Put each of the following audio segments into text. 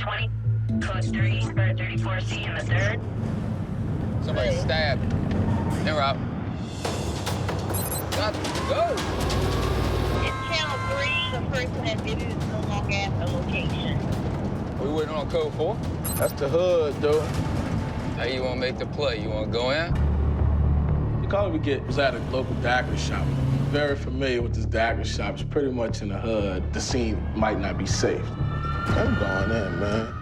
20, coast 3, Bird 34C in the 3rd. Somebody stabbed. They're out. Got to go. It's channel 3. The person that did it is no longer at the location. We waiting on code 4? That's the hood, dude. Hey, you wanna make the play? You wanna go in? The call we get was at a local dagger shop. Very familiar with this dagger shop. It's pretty much in the hood. The scene might not be safe. I'm going in, man.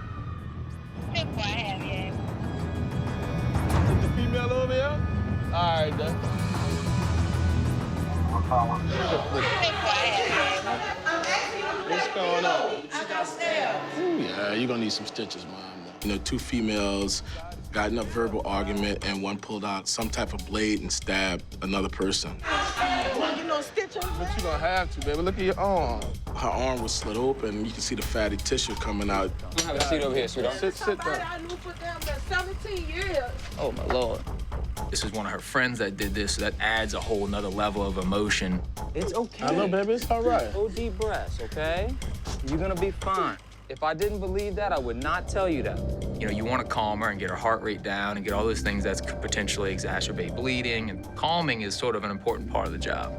That's why I have you. Is the female over here? All right, then. That's why I have What's going on? I got stabbed. Ooh, yeah, you're gonna need some stitches, Mom. You know, two females got in a verbal argument and one pulled out some type of blade and stabbed another person. You know, stitch on But you gonna have to, baby. Look at your arm. Her arm was slit open. You can see the fatty tissue coming out. I'm gonna have a seat over here, sweetheart. Sit down. I knew for them that 17 years. Oh, my Lord. This is one of her friends that did this, so that adds a whole nother level of emotion. It's okay. I know, baby. It's all right. Go deep breaths, okay? You're gonna be fine. If I didn't believe that, I would not tell you that. You know, you want to calm her and get her heart rate down and get all those things that could potentially exacerbate bleeding, and calming is sort of an important part of the job.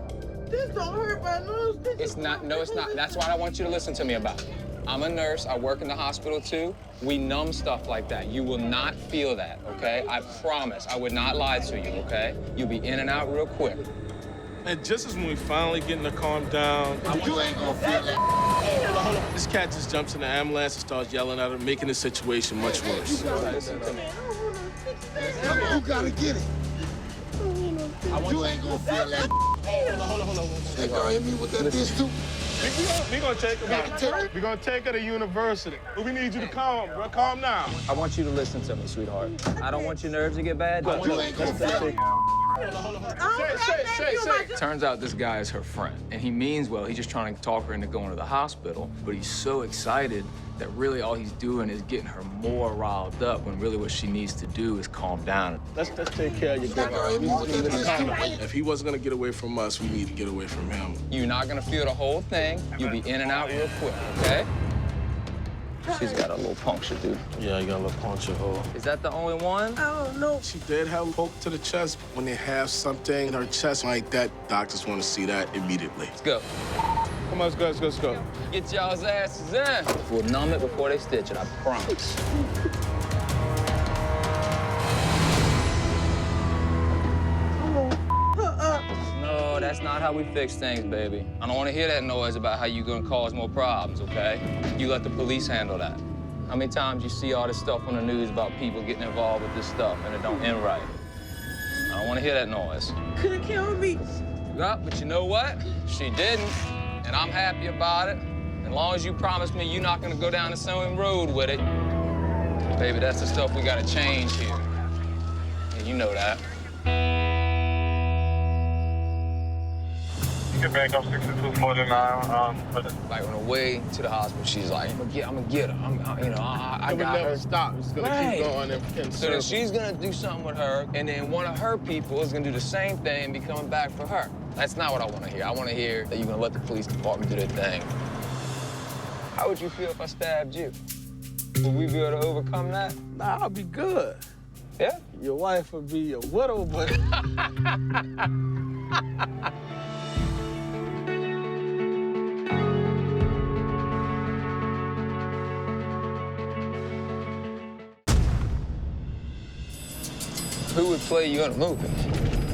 This don't hurt my nose. It's not, no, it's not. That's what I want you to listen to me about. I'm a nurse, I work in the hospital too. We numb stuff like that. You will not feel that, okay? I promise, I would not lie to you, okay? You'll be in and out real quick. And just as when we finally getting her calmed down, You ain't gonna feel that. hold on. This cat just jumps in the ambulance and starts yelling at her, making the situation much worse. You gotta get it. You ain't gonna feel that. Hold on. That girl hit me with that bitch too. We gonna take her back. We gonna take her to university. We need you to calm, bro. Calm down. I want you to listen to me, sweetheart. I don't want your nerves to get bad. You ain't gonna feel it. Say. Turns out this guy is her friend, and he means well. He's just trying to talk her into going to the hospital, but he's so excited that really all he's doing is getting her more riled up when really what she needs to do is calm down. Let's take care of your That girl hit me with that bitch too. If he wasn't gonna get away from us, we need to get away from him. You're not gonna feel the whole thing. You'll be in and out real quick, okay? She's got a little puncture, dude. Yeah, you got a little puncture hole. Is that the only one? I don't know. She did have a poke to the chest. When they have something in her chest like that, doctors want to see that immediately. Let's go. Come on, let's go. Get y'all's asses in. We'll numb it before they stitch it, I promise. No, that's not how we fix things, baby. I don't want to hear that noise about how you're gonna cause more problems, okay? You let the police handle that. How many times you see all this stuff on the news about people getting involved with this stuff and it don't end right? I don't want to hear that noise. Could've killed me. Yeah, but you know what? She didn't, and I'm happy about it. As long as you promise me you're not gonna go down the same road with it. Baby, that's the stuff we gotta change here. And you know that. Get back up 6249. Like on the way to the hospital, she's like, I'm gonna get her. I We got never her. stop. It's gonna Right. keep going and So then she's gonna do something with her, and then one of her people is gonna do the same thing and be coming back for her. That's not what I wanna hear. I wanna hear that you're gonna let the police department do their thing. How would you feel if I stabbed you? Would we be able to overcome that? Nah, I'll be good. Yeah? Your wife would be a widow, but Who would play you in a movie?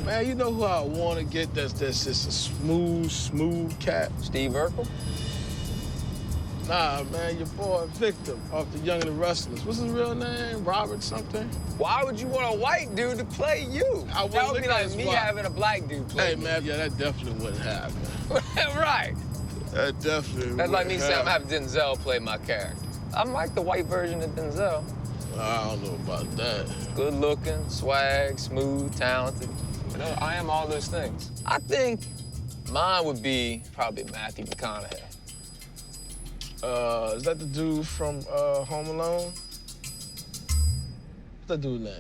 man, you know who I want to get that's just a smooth cat? Steve Urkel? Nah, man, your boy Victor off the Young and the Restless. What's his real name? Robert something? Why would you want a white dude to play you? I That would look be at like his me wife. having a black dude play Hey, me. man, yeah, that definitely wouldn't happen. Right. That definitely That's like me wouldn't saying I'm happen. having Denzel play my character. I'm like the white version of Denzel. I don't know about that. Good looking, swag, smooth, talented. You know, I am all those things. I think mine would be probably Matthew McConaughey. Is that the dude from Home Alone? What's that dude's name?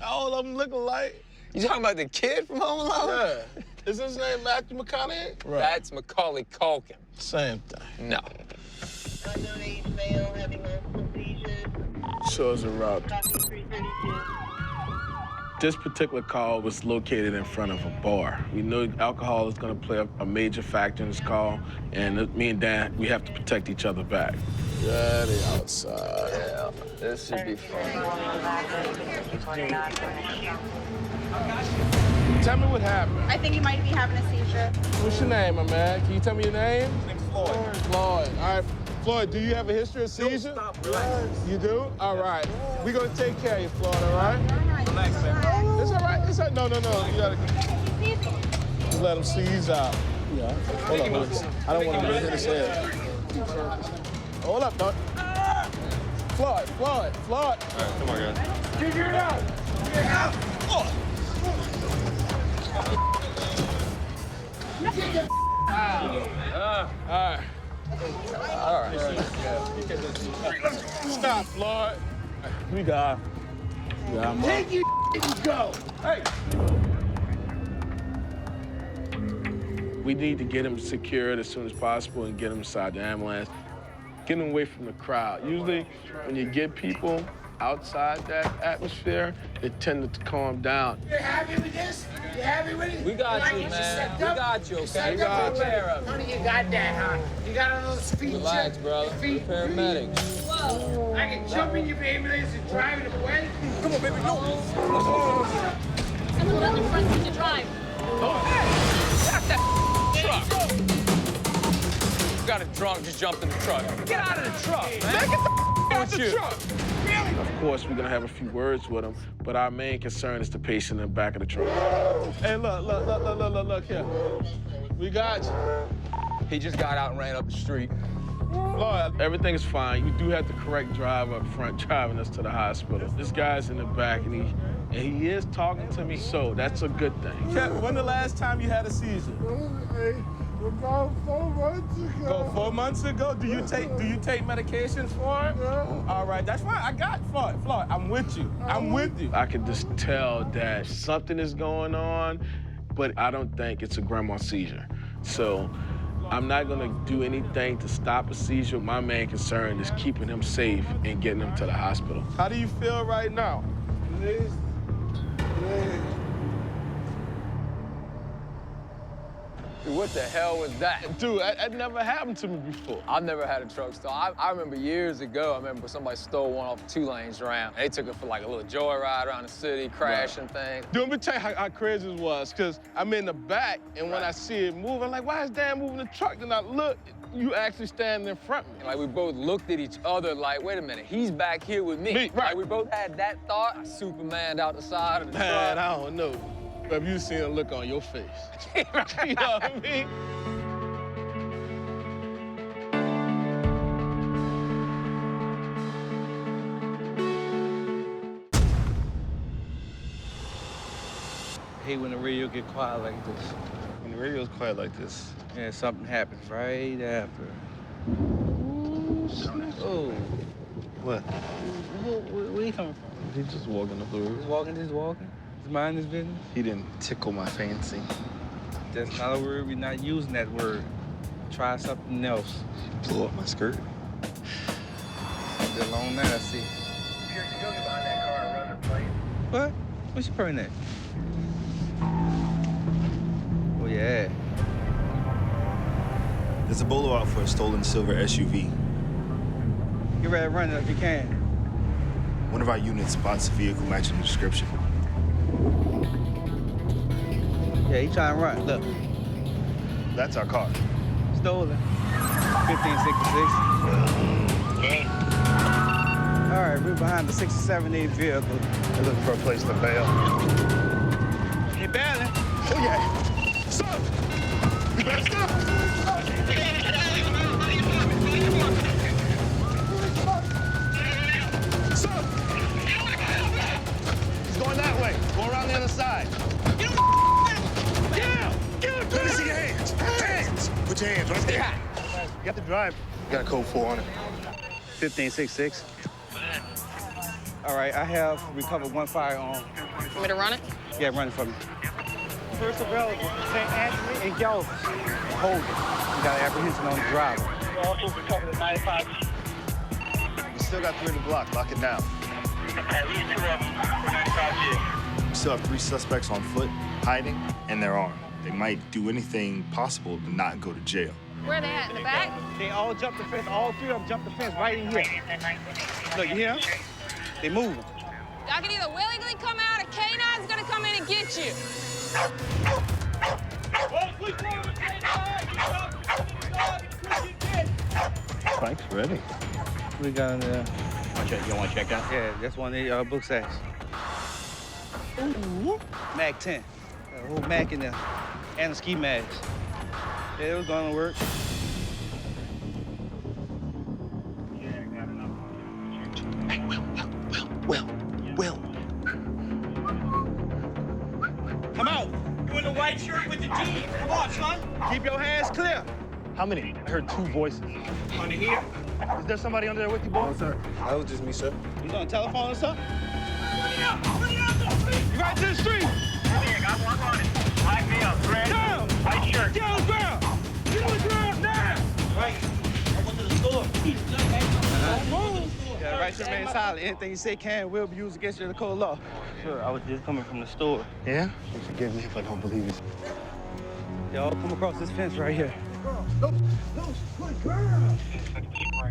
All of them look alike. You talking about the kid from Home Alone? Yeah. Is his name Matthew McConaughey? Right. That's Macaulay Culkin. Same thing. No. underage male having multiple seizures. Shows a route. Copy 332. This particular call was located in front of a bar. We know alcohol is going to play a major factor in this call, and me and Dan, we have to protect each other back. Yeah, they outside. Yeah, this should be fun. Tell me what happened. I think he might be having a seizure. What's your name, my man? Can you tell me your name? Floyd. Floyd. All right. Floyd, do you have a history of seizure? Stop, relax. You do? All right. We're going to take care of you, Floyd, all right? Relax, man. It's all right. It's all right. No. You got to let him seize out. Yeah. Hold on. I don't want him to hit his head. Hold up, dog. Floyd. All right, Come on, guys. Figure it out. All right. Stop, Floyd. We got him. Take you and go. Hey. We need to get him secured as soon as possible and get him inside the ambulance. Get him away from the crowd. Usually, when you get people outside that atmosphere, it tends to calm down. You happy with this? You happy with it? We got you, man. We got you, okay? We got care of Honey, you got that, huh? You got a little speed. Relax, brother. We're paramedics. Whoa. I can jump in your ambulance and drive it away. Come on, baby, no. Someone on the front seat to drive. You got a drunk, just jumped in the truck. Get out of the truck, man. Get the out the you. truck. Really? Of course, we're gonna have a few words with him, but our main concern is the patient in the back of the truck. Hey, look here. We got you. He just got out and ran up the street. Lord, everything is fine. We do have the correct driver up front driving us to the hospital. This guy's in the back, and he is talking to me, so that's a good thing. When the last time you had a seizure? About 4 months ago. 4 months ago? Do you take medications for it? Yeah. All right, that's fine. I got Floyd. Floyd, I'm with you. I'm with you. I can just tell that something is going on, but I don't think it's a grandma seizure. So I'm not gonna do anything to stop a seizure. My main concern is keeping him safe and getting him to the hospital. How do you feel right now? Please. What the hell was that? Dude, that never happened to me before. I've never had a truck stop. I remember years ago, I remember somebody stole one off 2 lanes around. They took it for like a little joyride around the city, crashing things. Dude, let me tell you how crazy it was, because I'm in the back, and when I see it move, I'm like, why is Dan moving the truck? Then I look, you actually standing in front of me. And like we both looked at each other like, wait a minute, he's back here with me. Right. Like we both had that thought. I Superman'd out the side of the Man, truck. I don't know. Have you seen a look on your face? You know what I mean? I hate when the radio get quiet like this. When the radio's quiet like this. Yeah, something happens right after. Oh. What? Where you coming from? He's just walking up the road. Just walking. Just minding his business? He didn't tickle my fancy. That's not a word. We're not using that word. Try something else. Blew up my skirt. Still on that, I see. You're going behind that car and run the plate. What? What's your permit? Oh, yeah. There's a bolo out for a stolen silver SUV. Get ready to run it if you can. One of our units spots a vehicle matching the description. Yeah, he trying to run. Look. That's our car. Stolen. 1566. Okay. All right, we're behind the 67A vehicle. They're looking for a place to bail. Hey, Barry. Oh, yeah. Stop! You better stop! Stop! He's going that way. Go around the other side. Get him! Let me see your hands. Hands! Put your hands right there. You got to drive. You got a code 4 on it. 1566. All right, I have recovered 1 firearm. Want me to run it? Yeah, run it for me. First available, St. Anthony and Galvez. Hold it. We got apprehension on the driver. Also, we're talking to 95. We still got 3 in the block. Lock it down. At least 2 of them for 95G. We still have 3 suspects on foot, hiding, and they're armed. They might do anything possible to not go to jail. Where they at, in the back? They all jumped the fence. All 3 of them jumped the fence right in here. Look, you hear them? They moving. Y'all can either willingly come out or K9's gonna come in and get you. Spike's ready. We got in there. You want to check that? Yeah, that's one of the book sacks. Ooh. Mag 10. A whole mag in there. And the ski mags. Yeah, it was going to work. Hey, Will. Come out. You in the white shirt with the jeans. Come on, son. Keep your hands clear. How many? I heard 2 voices. Under here. Is there somebody under there with you, boy? No, sir. That was just me, sir. You on the telephone or something? Bring it up. You right to the street. I got one on it. Black me up. Red. Down. White shirt. Get on the ground. Get on the ground now. Right. I went to the store. Don't move. Yeah, right to remain silent. Anything you say can will be used against you in the cold law. Sure, I was just coming from the store. Yeah? Forgive me if I don't believe it. Y'all come across this fence right here.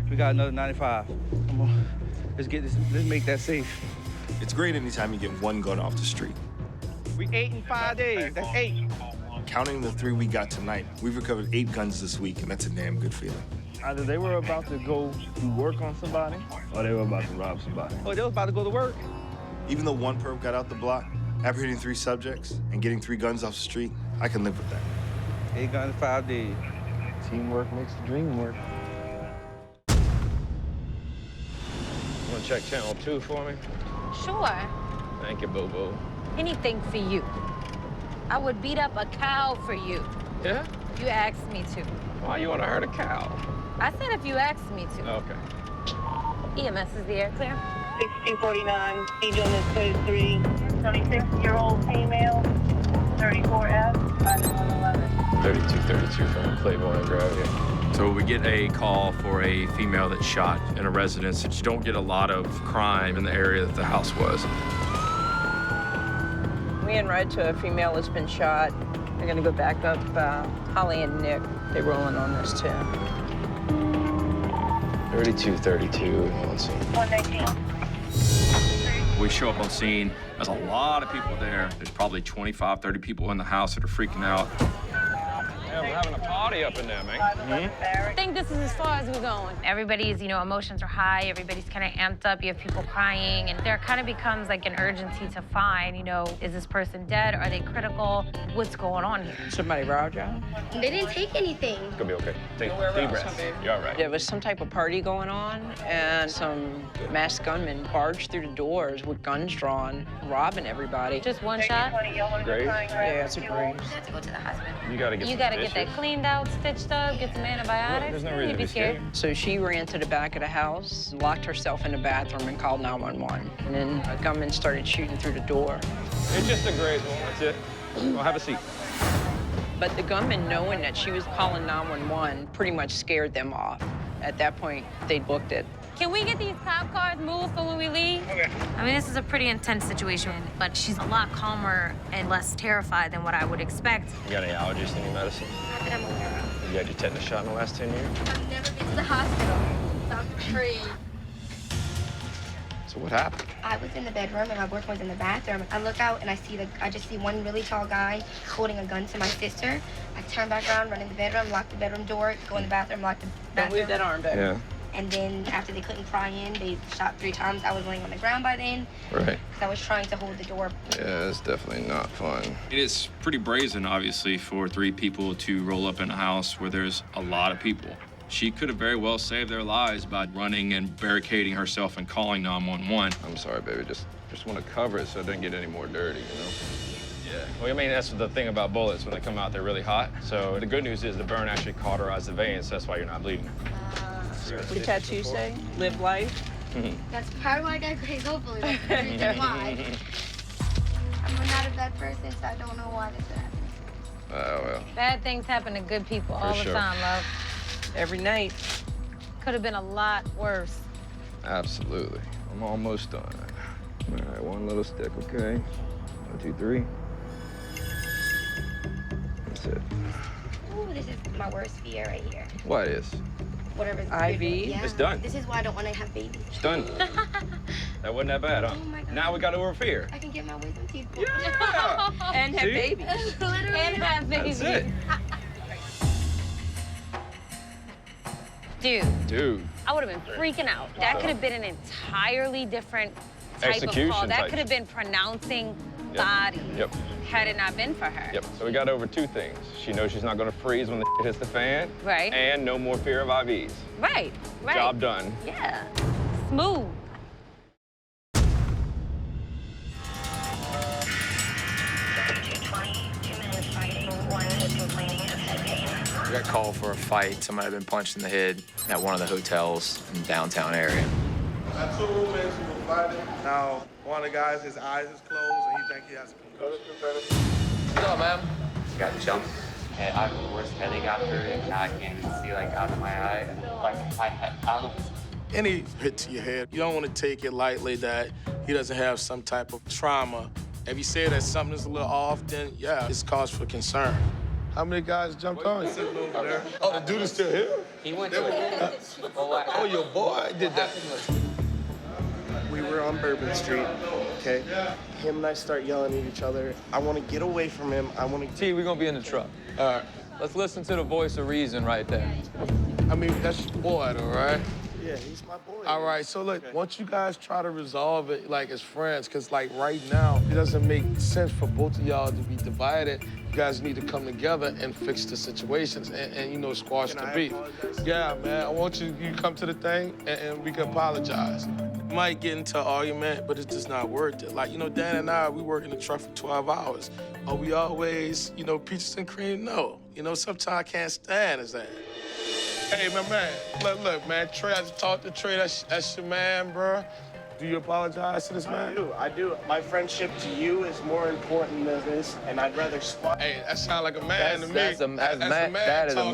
We got another 95. Come on. Let's get this. Let's make that safe. It's great anytime you get 1 gun off the street. We 8 in 5 days. That's 8. Counting the 3 we got tonight, we've recovered 8 guns this week, and that's a damn good feeling. Either they were about to go do work on somebody, or they were about to rob somebody. Oh, they was about to go to work. Even though 1 perp got out the block, apprehending 3 subjects, and getting 3 guns off the street, I can live with that. 8 guns in 5 days. Teamwork makes the dream work. You want to check channel 2 for me? Sure. Thank you, boo-boo. Anything for you. I would beat up a cow for you. Yeah? You asked me to. Why you want to hurt a cow? I said if you asked me to. Okay. EMS is the air clear. 6249, Seizure on this 33, 26-year-old female, 34F, 5111. 3232 from Claiborne and Gravity. So we get a call for a female that's shot in a residence. You don't get a lot of crime in the area that the house was. We en route to a female that's been shot. They're gonna go back up Holly and Nick. They're rolling on this too. 3232 on scene. 119. We show up on scene. There's a lot of people there. There's probably 25, 30 people in the house that are freaking out. Yeah, we're having a party up in there, man. I think this is as far as we're going. Everybody's, emotions are high. Everybody's kind of amped up. You have people crying. And there kind of becomes like an urgency to find, is this person dead? Are they critical? What's going on here? Somebody robbed you? They didn't take anything. It's gonna be okay. Take deep breaths. You're all right. There was some type of party going on, and some masked gunmen barged through the doors with guns drawn, robbing everybody. Just one shot? Graves? Yeah, it's a Graves. I have to go to the hospital. You gotta get You some gotta get dishes. that cleaned out, stitched up, get some antibiotics. There's no You reason need to be be scared. So she ran to the back of the house, locked herself in the bathroom, and called 911. And then a gunman started shooting through the door. It's just a Graves one. That's it. Well, have a seat. But the gunman, knowing that she was calling 911, pretty much scared them off. At that point, they booked it. Can we get these cop cars moved for when we leave? Okay. I mean, this is a pretty intense situation, but she's a lot calmer and less terrified than what I would expect. You got any allergies to any medicine? Not that I'm aware of. You had your tetanus shot in the last 10 years? I've never been to the hospital. So I'm afraid. So what happened? I was in the bedroom and my boyfriend was in the bathroom. I look out and I just see one really tall guy holding a gun to my sister. I turn back around, run in the bedroom, lock the bedroom door, go in the bathroom, lock the bathroom. Don't leave that arm back. Yeah. And then after they couldn't pry in, they shot 3 times. I was laying on the ground by then. Right. Because I was trying to hold the door. Yeah, it's definitely not fun. It is pretty brazen, obviously, for 3 people to roll up in a house where there's a lot of people. She could have very well saved their lives by running and barricading herself and calling 911. I'm sorry, baby. Just want to cover it so it doesn't get any more dirty, Yeah. Well, I mean, that's the thing about bullets. When they come out, they're really hot. So the good news is the burn actually cauterized the veins. So that's why you're not bleeding. What the tattoo say? Live life? That's probably why I got Grace. Hopefully, that's the reason why. I'm not a bad person, so I don't know why this happened. Well. Bad things happen to good people all the sure. time, love. every night. Could have been a lot worse. Absolutely. I'm almost done. All right, one little stick, okay? 1, 2, 3. That's it. Ooh, this is my worst fear right here. What is? Whatever. IV? Yeah. It's done. This is why I don't want to have babies. It's done. That wasn't that bad, huh? Oh my God. Now we got over fear. I can get my wisdom teeth. Yeah! And have See? babies. And have babies. That's it. Dude, I would have been freaking out. That could have been an entirely different type of call. That could have been pronouncing body. Yep. Had it not been for her. Yep. So we got over 2 things. She knows she's not going to freeze when the hits the fan. Right. And no more fear of IVs. Right. Job done. Yeah. Smooth. We got called for a fight. Somebody had been punched in the head at one of the hotels in the downtown area. Got 2 roommates who were fighting. Now, one of the guys, his eyes is closed, and he think he has a concussion. What's up, man? Got jumped, and I have the worst headache after it, and I can't even see like out of my eye. Like I don't. Any hit to your head, you don't want to take it lightly that he doesn't have some type of trauma. If you say that something is a little off, then yeah, it's cause for concern. How many guys jumped on? Oh, the dude is still here? He went to Oh, your boy did that. We were on Bourbon Street, okay? Him and I start yelling at each other. I want to get away from him. I want to... T, we're going to be in the truck. All right. Let's listen to the voice of reason right there. I mean, that's your boy, though, right? Yeah, he's my boy. All right, so look, once you guys try to resolve it, like, as friends, because, like, right now, it doesn't make sense for both of y'all to be divided. You guys need to come together and fix the situations and you know, squash the beef. Yeah, man, I want you come to the thing and we can apologize. Might get into an argument, but it's just not worth it. Like, you know, Dan and I, we work in the truck for 12 hours. Are we always, you know, peaches and cream? No. You know, sometimes I can't stand his ass. Hey, my man, look, man, Trey, I just talked to Trey, that's your man, bro. Do you apologize to this man? I do. My friendship to you is more important than this, and I'd rather squat. Hey, that sounds like a man to me. That is a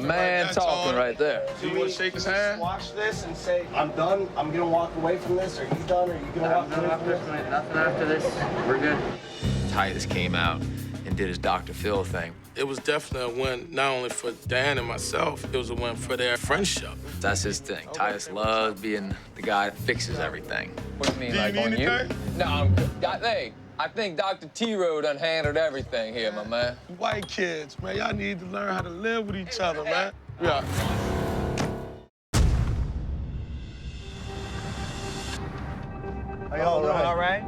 man talking right there. Do you want to shake his hand? Watch this and say, I'm done. I'm going to walk away from this. Are you done? Are you going to walk away from this? Nothing after this. We're good. Titus came out and did his Dr. Phil thing. It was definitely a win, not only for Dan and myself, it was a win for their friendship. That's his thing. Titus loves being the guy that fixes everything. What do you mean, Do you like need on anything? you? No, hey, I think Dr. T-Row done handled everything here, my man. White kids, man, y'all need to learn how to live with each other, man. Yeah. How y'all doing? All right?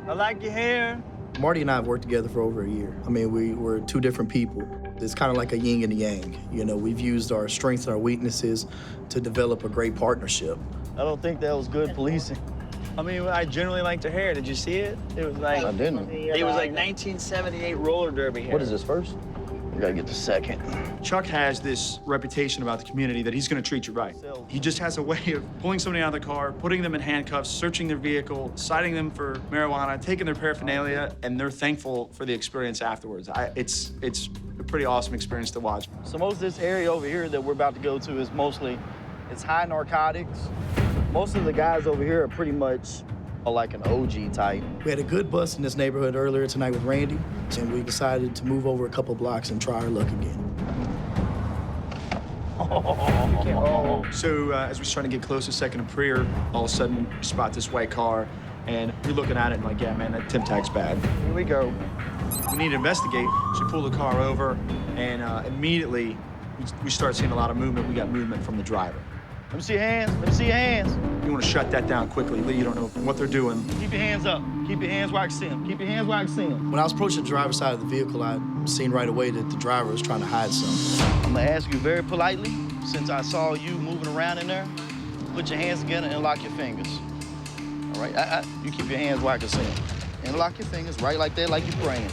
I like your hair. Marty and I have worked together for over a year. I mean, we're 2 different people. It's kind of like a yin and a yang. You know, we've used our strengths and our weaknesses to develop a great partnership. I don't think that was good policing. I mean, I generally liked her hair. Did you see it? It was like... I didn't. It was like 1978 roller derby hair. What is this, first? We gotta get the second. Chuck has this reputation about the community that he's gonna treat you right. He just has a way of pulling somebody out of the car, putting them in handcuffs, searching their vehicle, citing them for marijuana, taking their paraphernalia, and they're thankful for the experience afterwards. It's a pretty awesome experience to watch. So most of this area over here that we're about to go to is mostly, it's high narcotics. Most of the guys over here are pretty much like an OG type. We had a good bust in this neighborhood earlier tonight with Randy, and we decided to move over a couple blocks and try our luck again. So as we start to get close to Second and Prier, all of a sudden we spot this white car, and we're looking at it and like, yeah, man, that Tim tag's bad. Here we go. We need to investigate, so we pull the car over, and immediately we start seeing a lot of movement. We got movement from the driver. Let me see your hands. Let me see your hands. You want to shut that down quickly. Lee, you don't know what they're doing. Keep your hands up. Keep your hands where I can see them. Keep your hands where I can see them. When I was approaching the driver's side of the vehicle, I seen right away that the driver was trying to hide something. I'm gonna ask you very politely, since I saw you moving around in there, put your hands together and lock your fingers. All right, you keep your hands where I can see them. And lock your fingers right like that, like you're praying.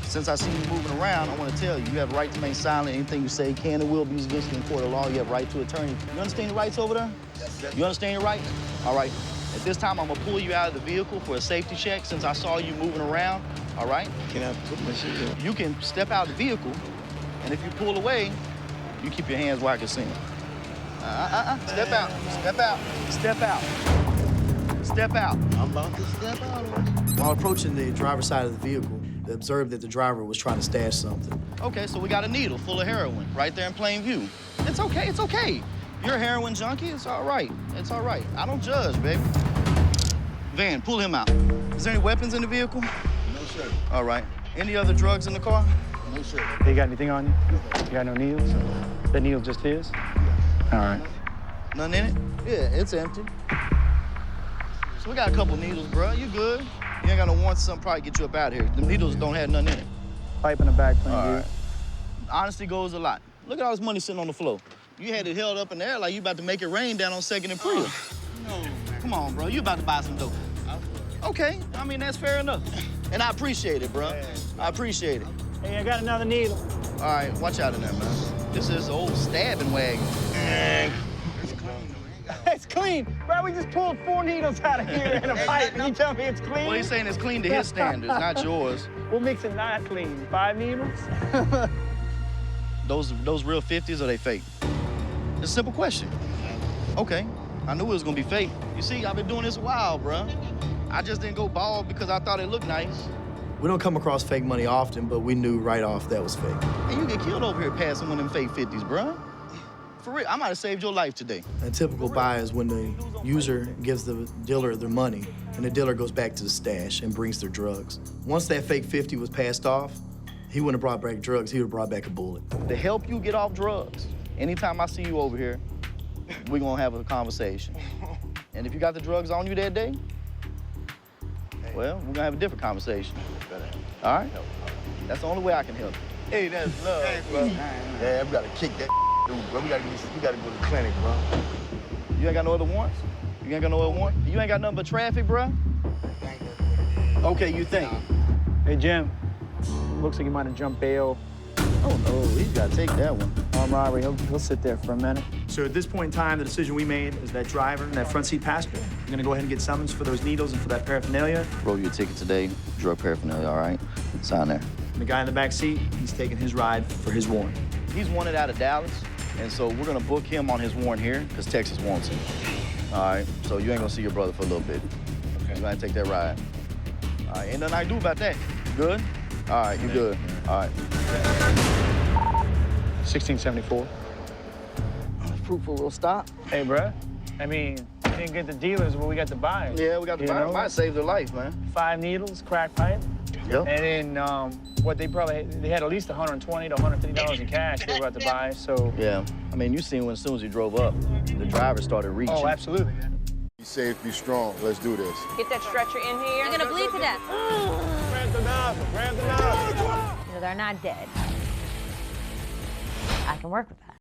Since I see you moving around, I want to tell you, you have a right to remain silent. Anything you say can and will be used against you in court of law. You have a right to attorney. You understand your rights over there? Yes. You understand your rights? All right. At this time, I'm going to pull you out of the vehicle for a safety check since I saw you moving around. All right? Can I put my shit in? You can step out of the vehicle, and if you pull away, you keep your hands where I can see them. Step out. Step out. Step out. Step out. I'm about to step out. While approaching the driver's side of the vehicle, they observed that the driver was trying to stash something. Okay, so we got a needle full of heroin right there in plain view. It's okay, it's okay. You're a heroin junkie, it's all right. It's all right. I don't judge, baby. Van, pull him out. Is there any weapons in the vehicle? No, sir. All right. Any other drugs in the car? No, sir. You got anything on you? You got no needles? The needle just is? All right. Nothing in it? Yeah, it's empty. So we got a couple needles, bro. You good? You ain't got no warrants, something probably get you up out of here. The needles don't have nothing in it. Pipe in the back, plain All view. right. Honesty goes a lot. Look at all this money sitting on the floor. You had it held up in the air like you about to make it rain down on 2nd and Priya. No, man. Come on, bro. You about to buy some dope. Okay, I mean, that's fair enough. And I appreciate it, bro. I appreciate it. Hey, I got another needle. All right, watch out in there, man. This is old stabbing wagon. It's clean. Bro, we just pulled 4 needles out of here in a pipe, and you tell me it's clean? Well, he's saying it's clean to his standards, not yours. What makes it not clean? 5 needles? Those real 50s, or they fake? It's a simple question. Okay, I knew it was gonna be fake. You see, I've been doing this a while, bro. I just didn't go bald because I thought it looked nice. We don't come across fake money often, but we knew right off that was fake. And you get killed over here passing one of them fake 50s, bro. For real, I might have saved your life today. A typical buy is when the user gives the dealer their money, and the dealer goes back to the stash and brings their drugs. Once that fake 50 was passed off, he wouldn't have brought back drugs, he would have brought back a bullet. To help you get off drugs, anytime I see you over here, we're gonna have a conversation. And if you got the drugs on you that day, well, we're gonna have a different conversation. All right? That's the only way I can help you. Hey, that's love, bro. Yeah, we gotta kick that dude, bro. We gotta go to the clinic, bro. You ain't got no other warrants? You ain't got no other warrants? You ain't got nothing but traffic, bro? Okay, you think? Hey, Jim. Looks like you might have jumped bail. Oh, no, he's gotta take that one. Armed robbery, he'll sit there for a minute. So at this point in time, the decision we made is that driver and that front seat passenger, we're gonna go ahead and get summons for those needles and for that paraphernalia. Wrote you a ticket today, drug paraphernalia, all right? Sign there. And the guy in the back seat, he's taking his ride for his warrant. He's wanted out of Dallas, and so we're gonna book him on his warrant here, because Texas wants him. All right, so you ain't gonna see your brother for a little bit. Okay. You're gonna take that ride. All right, ain't nothing I can do about that. You good? All right, you good. All right. 1674. Proof for real stop. Hey, bruh. I mean, you didn't get the dealers, but we got the buyers. Yeah, we got the buyers. Might save their life, man. 5 needles, crack pipe. Yep. And then what they had at least $120 to $150 in cash they were about to buy, so. Yeah, I mean, you seen when as soon as you drove up, the driver started reaching. Oh, absolutely. Be safe, be strong. Let's do this. Get that stretcher in here. You're gonna bleed to death. Grab the nozzle, grab the nozzle. You know, they're not dead. I can work with that.